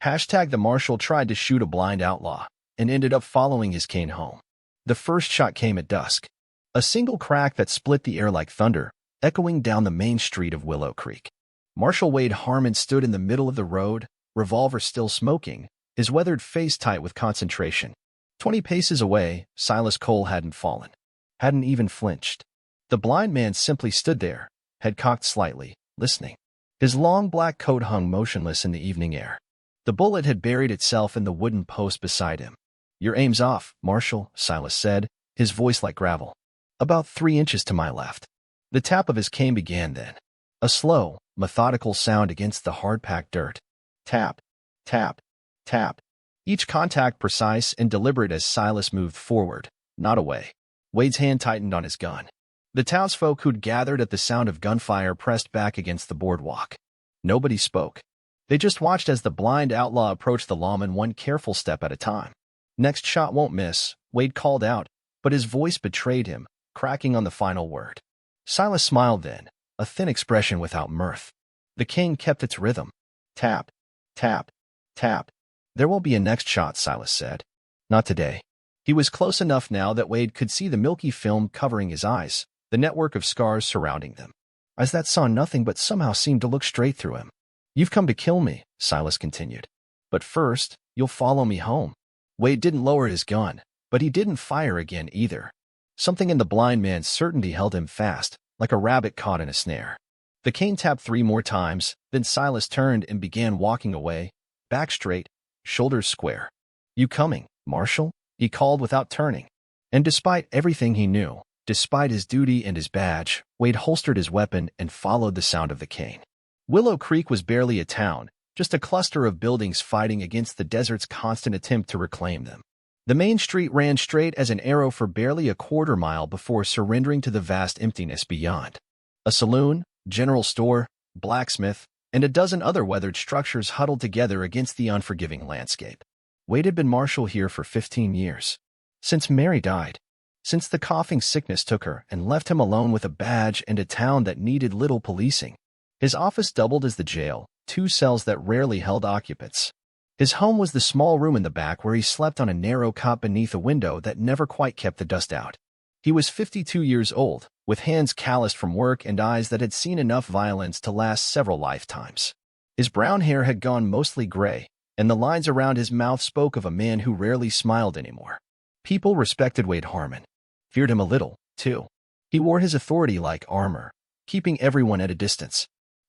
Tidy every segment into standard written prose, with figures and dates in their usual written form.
Hashtag the Marshal tried to shoot a blind outlaw and ended up following his cane home. The first shot came at dusk. A single crack that split the air like thunder, echoing down the main street of Willow Creek. Marshal Wade Harmon stood in the middle of the road, revolver still smoking, his weathered face tight with concentration. 20 paces away, Silas Cole hadn't fallen. Hadn't even flinched. The blind man simply stood there, head cocked slightly, listening. His long black coat hung motionless in the evening air. The bullet had buried itself in the wooden post beside him. "Your aim's off, Marshal," Silas said, his voice like gravel. "About 3 inches to my left." The tap of his cane began then. A slow, methodical sound against the hard-packed dirt. Tap, tap, tap. Each contact precise and deliberate as Silas moved forward, not away. Wade's hand tightened on his gun. The townsfolk who'd gathered at the sound of gunfire pressed back against the boardwalk. Nobody spoke. They just watched as the blind outlaw approached the lawman one careful step at a time. "Next shot won't miss," Wade called out, but his voice betrayed him, cracking on the final word. Silas smiled then, a thin expression without mirth. The cane kept its rhythm. Tap, tap, tap. "There will be a next shot," Silas said. "Not today." He was close enough now that Wade could see the milky film covering his eyes, the network of scars surrounding them. Eyes that saw nothing but somehow seemed to look straight through him. "You've come to kill me," Silas continued. "But first, you'll follow me home." Wade didn't lower his gun, but he didn't fire again either. Something in the blind man's certainty held him fast, like a rabbit caught in a snare. The cane tapped 3 more times, then Silas turned and began walking away, back straight, shoulders square. "You coming, Marshal?" he called without turning. And despite everything he knew, despite his duty and his badge, Wade holstered his weapon and followed the sound of the cane. Willow Creek was barely a town, just a cluster of buildings fighting against the desert's constant attempt to reclaim them. The main street ran straight as an arrow for barely a quarter mile before surrendering to the vast emptiness beyond. A saloon, general store, blacksmith, and a dozen other weathered structures huddled together against the unforgiving landscape. Wade had been Marshal here for 15 years. Since Mary died. Since the coughing sickness took her and left him alone with a badge and a town that needed little policing. His office doubled as the jail, 2 cells that rarely held occupants. His home was the small room in the back where he slept on a narrow cot beneath a window that never quite kept the dust out. He was 52 years old, with hands calloused from work and eyes that had seen enough violence to last several lifetimes. His brown hair had gone mostly gray, and the lines around his mouth spoke of a man who rarely smiled anymore. People respected Wade Harmon. Feared him a little, too. He wore his authority like armor, keeping everyone at a distance.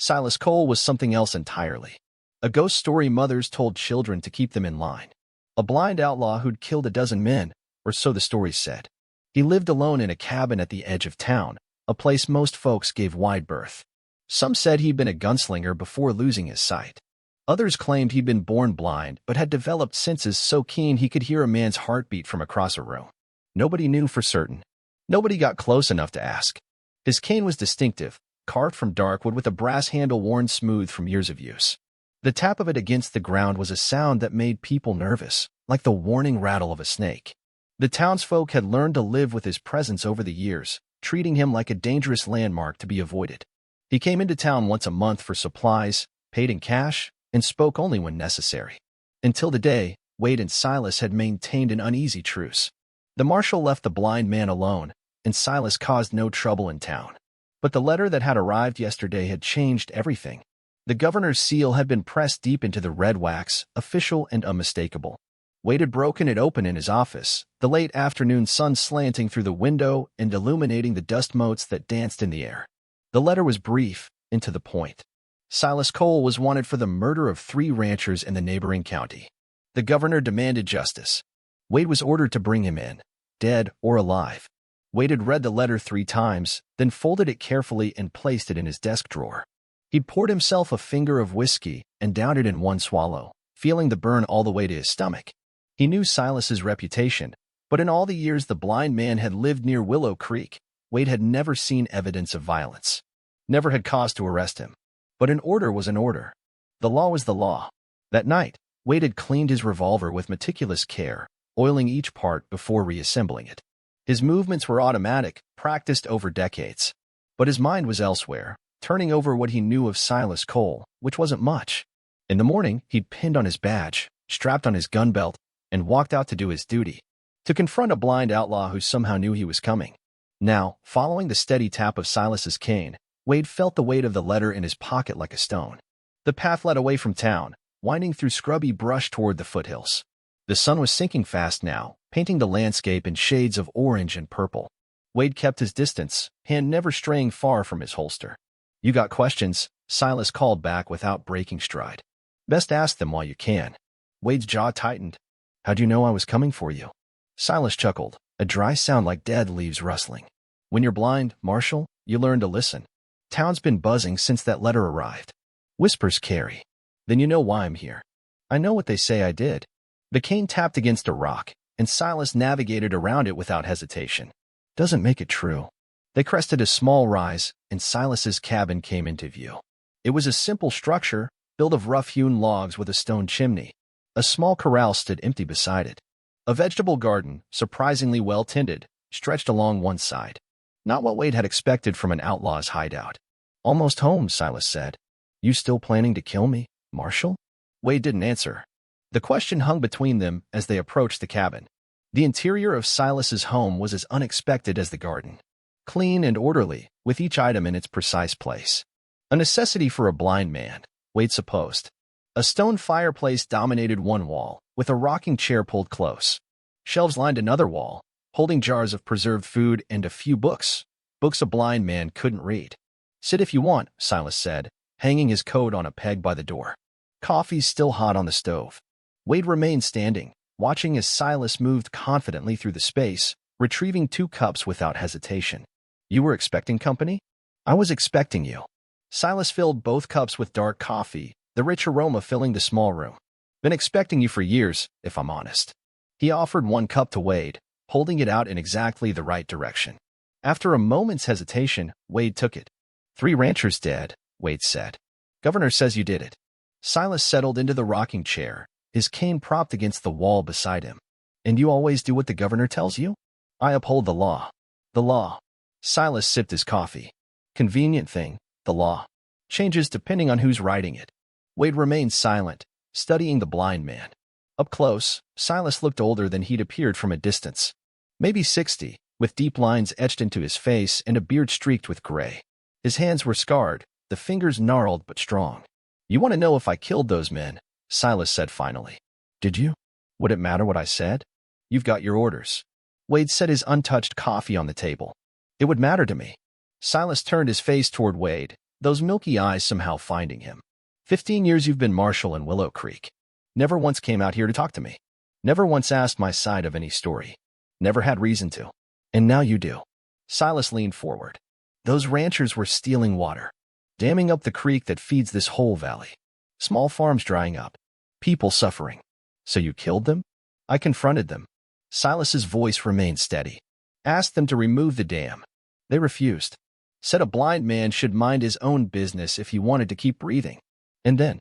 Silas Cole was something else entirely. A ghost story mothers told children to keep them in line. A blind outlaw who'd killed a dozen men, or so the stories said. He lived alone in a cabin at the edge of town, a place most folks gave wide berth. Some said he'd been a gunslinger before losing his sight. Others claimed he'd been born blind but had developed senses so keen he could hear a man's heartbeat from across a room. Nobody knew for certain. Nobody got close enough to ask. His cane was distinctive, carved from dark wood with a brass handle worn smooth from years of use. The tap of it against the ground was a sound that made people nervous, like the warning rattle of a snake. The townsfolk had learned to live with his presence over the years, treating him like a dangerous landmark to be avoided. He came into town once a month for supplies, paid in cash, and spoke only when necessary. Until the day, Wade and Silas had maintained an uneasy truce. The Marshal left the blind man alone, and Silas caused no trouble in town. But the letter that had arrived yesterday had changed everything. The governor's seal had been pressed deep into the red wax, official and unmistakable. Wade had broken it open in his office, the late afternoon sun slanting through the window and illuminating the dust motes that danced in the air. The letter was brief, and to the point. Silas Cole was wanted for the murder of 3 ranchers in the neighboring county. The governor demanded justice. Wade was ordered to bring him in, dead or alive. Wade had read the letter 3 times, then folded it carefully and placed it in his desk drawer. He'd poured himself a finger of whiskey and downed it in one swallow, feeling the burn all the way to his stomach. He knew Silas's reputation, but in all the years the blind man had lived near Willow Creek, Wade had never seen evidence of violence. Never had cause to arrest him. But an order was an order. The law was the law. That night, Wade had cleaned his revolver with meticulous care, oiling each part before reassembling it. His movements were automatic, practiced over decades. But his mind was elsewhere, turning over what he knew of Silas Cole, which wasn't much. In the morning, he'd pinned on his badge, strapped on his gun belt, and walked out to do his duty, to confront a blind outlaw who somehow knew he was coming. Now, following the steady tap of Silas's cane, Wade felt the weight of the letter in his pocket like a stone. The path led away from town, winding through scrubby brush toward the foothills. The sun was sinking fast now, painting the landscape in shades of orange and purple. Wade kept his distance, hand never straying far from his holster. "You got questions?" Silas called back without breaking stride. "Best ask them while you can." Wade's jaw tightened. "How'd you know I was coming for you?" Silas chuckled, a dry sound like dead leaves rustling. "When you're blind, Marshal, you learn to listen. Town's been buzzing since that letter arrived. Whispers carry. Then you know why I'm here." "I know what they say I did." The cane tapped against a rock, and Silas navigated around it without hesitation. "Doesn't make it true." They crested a small rise, and Silas's cabin came into view. It was a simple structure, built of rough-hewn logs with a stone chimney. A small corral stood empty beside it. A vegetable garden, surprisingly well-tended, stretched along one side. Not what Wade had expected from an outlaw's hideout. "Almost home," Silas said. "You still planning to kill me, Marshal?" Wade didn't answer. The question hung between them as they approached the cabin. The interior of Silas's home was as unexpected as the garden. Clean and orderly, with each item in its precise place. A necessity for a blind man, Wade supposed. A stone fireplace dominated one wall, with a rocking chair pulled close. Shelves lined another wall, holding jars of preserved food and a few books. Books a blind man couldn't read. "Sit if you want," Silas said, hanging his coat on a peg by the door. Coffee's still hot on the stove. Wade remained standing, watching as Silas moved confidently through the space, retrieving 2 cups without hesitation. "You were expecting company?" "I was expecting you." Silas filled both cups with dark coffee, the rich aroma filling the small room. "Been expecting you for years, if I'm honest." He offered 1 cup to Wade, holding it out in exactly the right direction. After a moment's hesitation, Wade took it. "3 ranchers dead," Wade said. "Governor says you did it." Silas settled into the rocking chair, his cane propped against the wall beside him. "And you always do what the governor tells you?" "I uphold the law." "The law." Silas sipped his coffee. "Convenient thing, the law. Changes depending on who's writing it." Wade remained silent, studying the blind man. Up close, Silas looked older than he'd appeared from a distance. Maybe 60, with deep lines etched into his face and a beard streaked with gray. His hands were scarred, the fingers gnarled but strong. "You want to know if I killed those men?" Silas said finally. "Did you? Would it matter what I said?" "You've got your orders." Wade set his untouched coffee on the table. "It would matter to me." Silas turned his face toward Wade, those milky eyes somehow finding him. 15 years you've been Marshal in Willow Creek. Never once came out here to talk to me. Never once asked my side of any story. Never had reason to. And now you do." Silas leaned forward. "Those ranchers were stealing water, damming up the creek that feeds this whole valley. Small farms drying up. People suffering. So you killed them?" "I confronted them." Silas's voice remained steady. "Asked them to remove the dam. They refused. Said a blind man should mind his own business if he wanted to keep breathing. And then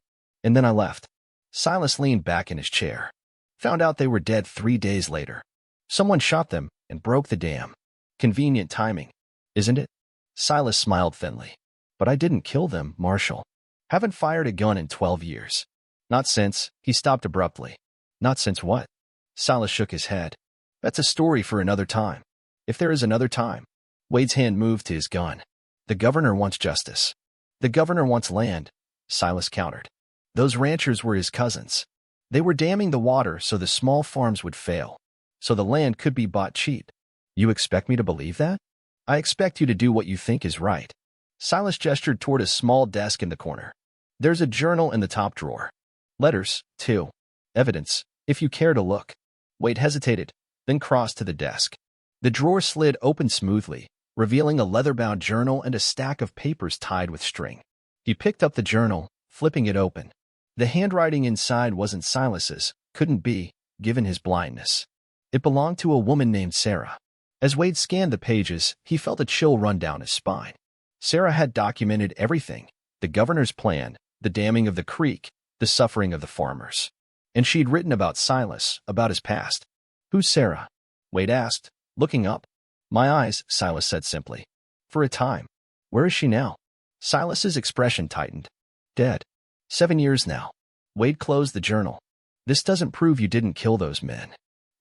I left." Silas leaned back in his chair. "Found out they were dead 3 days later. Someone shot them and broke the dam. Convenient timing, isn't it?" Silas smiled thinly. "But I didn't kill them, Marshal. Haven't fired a gun in 12 years. Not since." He stopped abruptly. "Not since what?" Silas shook his head. "That's a story for another time. If there is another time." Wade's hand moved to his gun. "The governor wants justice. The governor wants land," Silas countered. "Those ranchers were his cousins. They were damming the water so the small farms would fail, so the land could be bought cheap. You expect me to believe that?" "I expect you to do what you think is right." Silas gestured toward a small desk in the corner. "There's a journal in the top drawer. Letters, too. Evidence, if you care to look." Wade hesitated, then crossed to the desk. The drawer slid open smoothly, revealing a leather-bound journal and a stack of papers tied with string. He picked up the journal, flipping it open. The handwriting inside wasn't Silas's, couldn't be, given his blindness. It belonged to a woman named Sarah. As Wade scanned the pages, he felt a chill run down his spine. Sarah had documented everything: the governor's plan, the damming of the creek, the suffering of the farmers. And she'd written about Silas, about his past. "Who's Sarah?" Wade asked, looking up. "My eyes," Silas said simply. "For a time." "Where is she now?" Silas's expression tightened. "Dead. 7 years now." Wade closed the journal. This doesn't prove you didn't kill those men.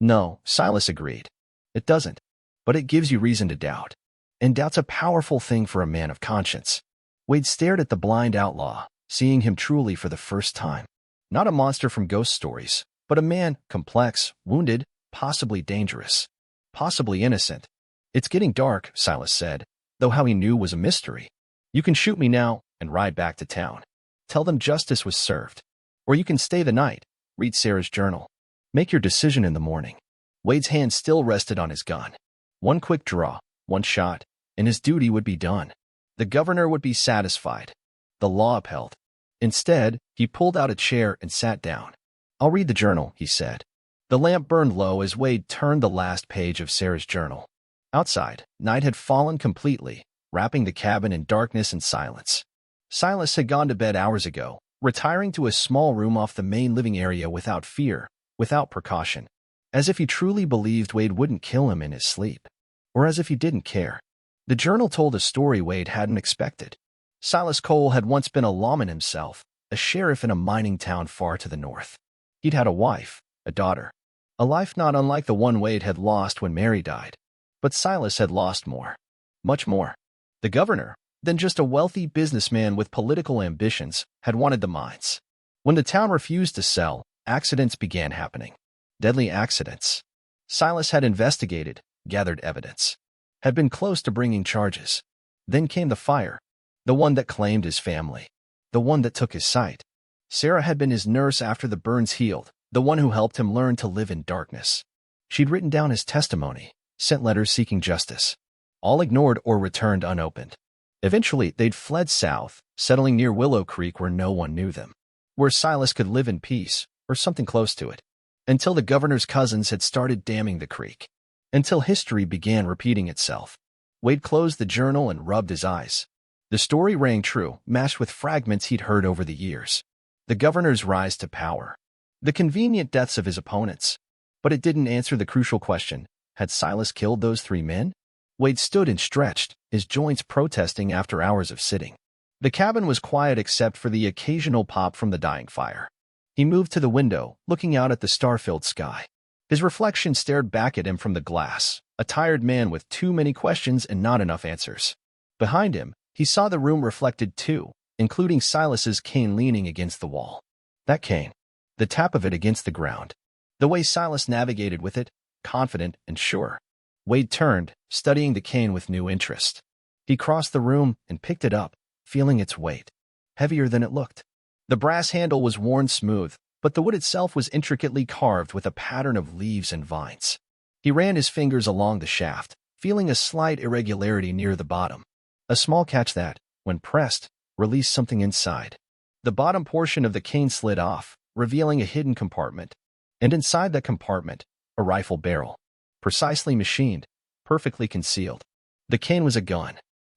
No, Silas agreed. It doesn't. But it gives you reason to doubt. And doubt's a powerful thing for a man of conscience. Wade stared at the blind outlaw, seeing him truly for the first time. Not a monster from ghost stories, but a man, complex, wounded, possibly dangerous, possibly innocent. It's getting dark, Silas said, though how he knew was a mystery. You can shoot me now and ride back to town. Tell them justice was served. Or you can stay the night, read Sarah's journal. Make your decision in the morning. Wade's hand still rested on his gun. One quick draw, one shot, and his duty would be done. The governor would be satisfied. The law upheld. Instead, he pulled out a chair and sat down. I'll read the journal, he said. The lamp burned low as Wade turned the last page of Sarah's journal. Outside, night had fallen completely, wrapping the cabin in darkness and silence. Silas had gone to bed hours ago, retiring to a small room off the main living area without fear, without precaution, as if he truly believed Wade wouldn't kill him in his sleep, or as if he didn't care. The journal told a story Wade hadn't expected. Silas Cole had once been a lawman himself, a sheriff in a mining town far to the north. He'd had a wife, a daughter, a life not unlike the one Wade had lost when Mary died. But Silas had lost more, much more. The governor, then just a wealthy businessman with political ambitions, had wanted the mines. When the town refused to sell, accidents began happening. Deadly accidents. Silas had investigated, gathered evidence, had been close to bringing charges. Then came the fire, the one that claimed his family, the one that took his sight. Sarah had been his nurse after the burns healed, the one who helped him learn to live in darkness. She'd written down his testimony, sent letters seeking justice, all ignored or returned unopened. Eventually, they'd fled south, settling near Willow Creek where no one knew them, where Silas could live in peace, or something close to it, until the governor's cousins had started damming the creek, until history began repeating itself. Wade closed the journal and rubbed his eyes. The story rang true, mashed with fragments he'd heard over the years. The governor's rise to power, the convenient deaths of his opponents. But it didn't answer the crucial question, had Silas killed those 3 men? Wade stood and stretched, his joints protesting after hours of sitting. The cabin was quiet except for the occasional pop from the dying fire. He moved to the window, looking out at the star-filled sky. His reflection stared back at him from the glass, a tired man with too many questions and not enough answers. Behind him, he saw the room reflected too, including Silas's cane leaning against the wall. That cane. The tap of it against the ground. The way Silas navigated with it, confident and sure. Wade turned, studying the cane with new interest. He crossed the room and picked it up, feeling its weight. Heavier than it looked. The brass handle was worn smooth, but the wood itself was intricately carved with a pattern of leaves and vines. He ran his fingers along the shaft, feeling a slight irregularity near the bottom. A small catch that, when pressed, released something inside. The bottom portion of the cane slid off, revealing a hidden compartment. And inside that compartment, a rifle barrel. Precisely machined, perfectly concealed. The cane was a gun.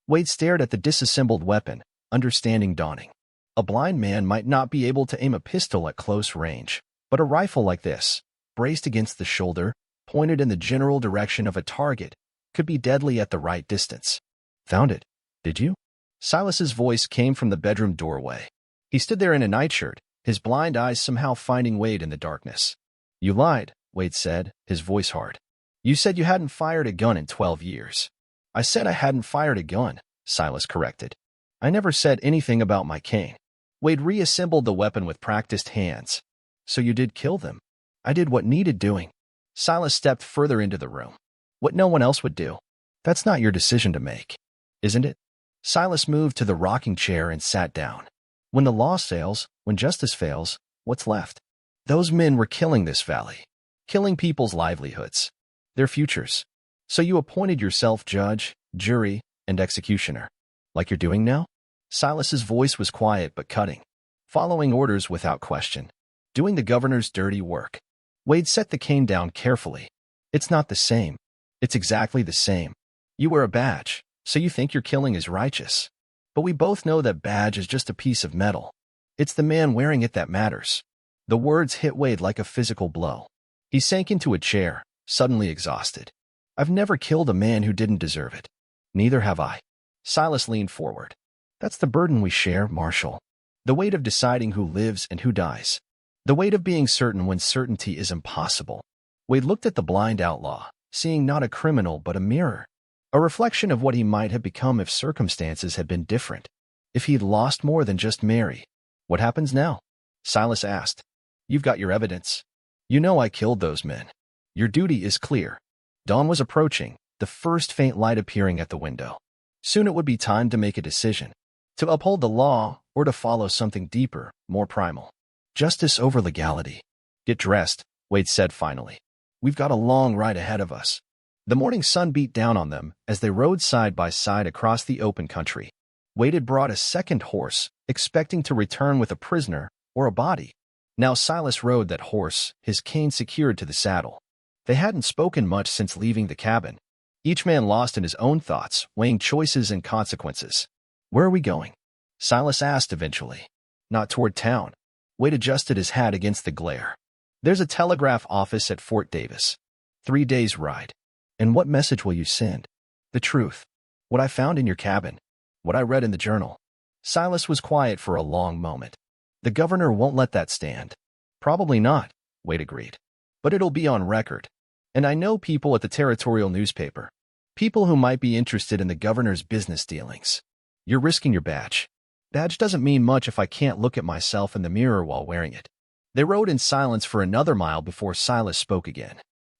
Wade stared at the disassembled weapon, understanding dawning. A blind man might not be able to aim a pistol at close range, but a rifle like this, braced against the shoulder, pointed in the general direction of a target, could be deadly at the right distance. Found it, did you? Silas's voice came from the bedroom doorway. He stood there in a nightshirt, his blind eyes somehow finding Wade in the darkness. You lied, Wade said, his voice hard. You said you hadn't fired a gun in 12 years. I said I hadn't fired a gun, Silas corrected. I never said anything about my cane. Wade reassembled the weapon with practiced hands. So you did kill them. I did what needed doing. Silas stepped further into the room. What no one else would do. That's not your decision to make, isn't it? Silas moved to the rocking chair and sat down. When the law fails, when justice fails, what's left? Those men were killing this valley. Killing people's livelihoods. Their futures. So you appointed yourself judge, jury, and executioner. Like you're doing now? Silas's voice was quiet but cutting. Following orders without question. Doing the governor's dirty work. Wade set the cane down carefully. It's not the same. It's exactly the same. You wear a badge, so you think your killing is righteous. But we both know that badge is just a piece of metal. It's the man wearing it that matters. The words hit Wade like a physical blow. He sank into a chair, suddenly exhausted. I've never killed a man who didn't deserve it. Neither have I. Silas leaned forward. That's the burden we share, Marshal. The weight of deciding who lives and who dies. The weight of being certain when certainty is impossible. Wade looked at the blind outlaw, seeing not a criminal but a mirror. A reflection of what he might have become if circumstances had been different. If he'd lost more than just Mary. What happens now? Silas asked. You've got your evidence. You know I killed those men. Your duty is clear. Dawn was approaching, the first faint light appearing at the window. Soon it would be time to make a decision. To uphold the law, or to follow something deeper, more primal. Justice over legality. Get dressed, Wade said finally. We've got a long ride ahead of us. The morning sun beat down on them as they rode side by side across the open country. Wade had brought a second horse, expecting to return with a prisoner or a body. Now Silas rode that horse, his cane secured to the saddle. They hadn't spoken much since leaving the cabin. Each man lost in his own thoughts, weighing choices and consequences. Where are we going? Silas asked eventually. Not toward town. Wade adjusted his hat against the glare. There's a telegraph office at Fort Davis. 3 days' ride. And what message will you send? The truth. What I found in your cabin. What I read in the journal. Silas was quiet for a long moment. The governor won't let that stand. Probably not, Wade agreed. But it'll be on record. And I know people at the territorial newspaper. People who might be interested in the governor's business dealings. You're risking your badge. Badge doesn't mean much if I can't look at myself in the mirror while wearing it. They rode in silence for another mile before Silas spoke again.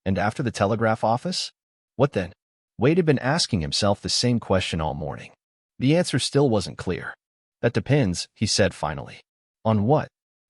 And after the telegraph office? What then? Wade had been asking himself the same question all morning. The answer still wasn't clear. That depends, he said finally. On what?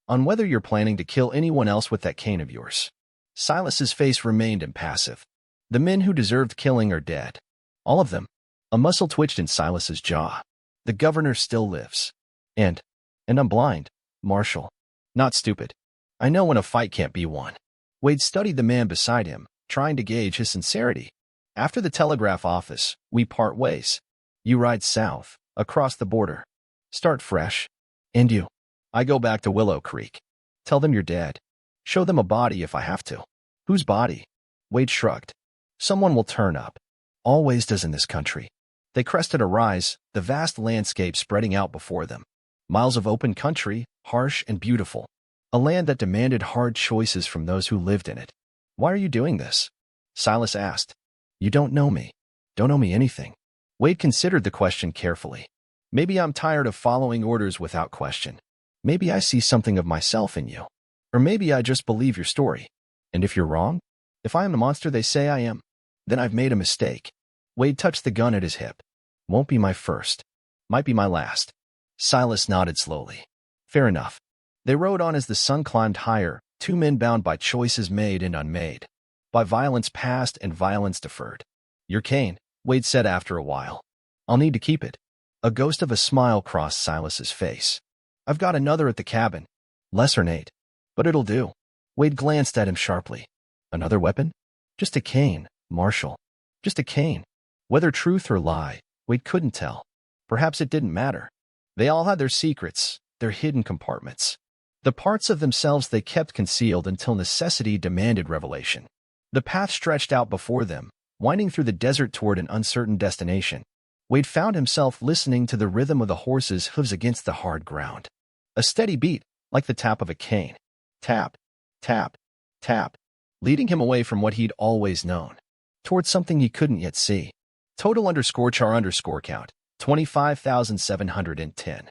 On whether you're planning to kill anyone else with that cane of yours. Silas's face remained impassive. The men who deserved killing are dead. All of them. A muscle twitched in Silas's jaw. The governor still lives. And I'm blind, Marshal. Not stupid. I know when a fight can't be won. Wade studied the man beside him, trying to gauge his sincerity. After the telegraph office, we part ways. You ride south, across the border. Start fresh. And you? I go back to Willow Creek. Tell them you're dead. Show them a body if I have to. Whose body? Wade shrugged. Someone will turn up. Always does in this country. They crested a rise, the vast landscape spreading out before them. Miles of open country, harsh and beautiful. A land that demanded hard choices from those who lived in it. Why are you doing this? Silas asked. You don't know me. Don't know me anything. Wade considered the question carefully. Maybe I'm tired of following orders without question. Maybe I see something of myself in you. Or maybe I just believe your story. And if you're wrong, if I am the monster they say I am, then I've made a mistake. Wade touched the gun at his hip. Won't be my first. Might be my last. Silas nodded slowly. Fair enough. They rode on as the sun climbed higher, two men bound by choices made and unmade. By violence past and violence deferred. Your cane, Wade said after a while. I'll need to keep it. A ghost of a smile crossed Silas's face. I've got another at the cabin. Less ornate. But it'll do. Wade glanced at him sharply. Another weapon? Just a cane, Marshal. Just a cane. Whether truth or lie, Wade couldn't tell. Perhaps it didn't matter. They all had their secrets, their hidden compartments. The parts of themselves they kept concealed until necessity demanded revelation. The path stretched out before them, winding through the desert toward an uncertain destination. Wade found himself listening to the rhythm of the horse's hooves against the hard ground. A steady beat, like the tap of a cane. Tap, tap, tap, leading him away from what he'd always known, towards something he couldn't yet see. Total _char_count, 25,710.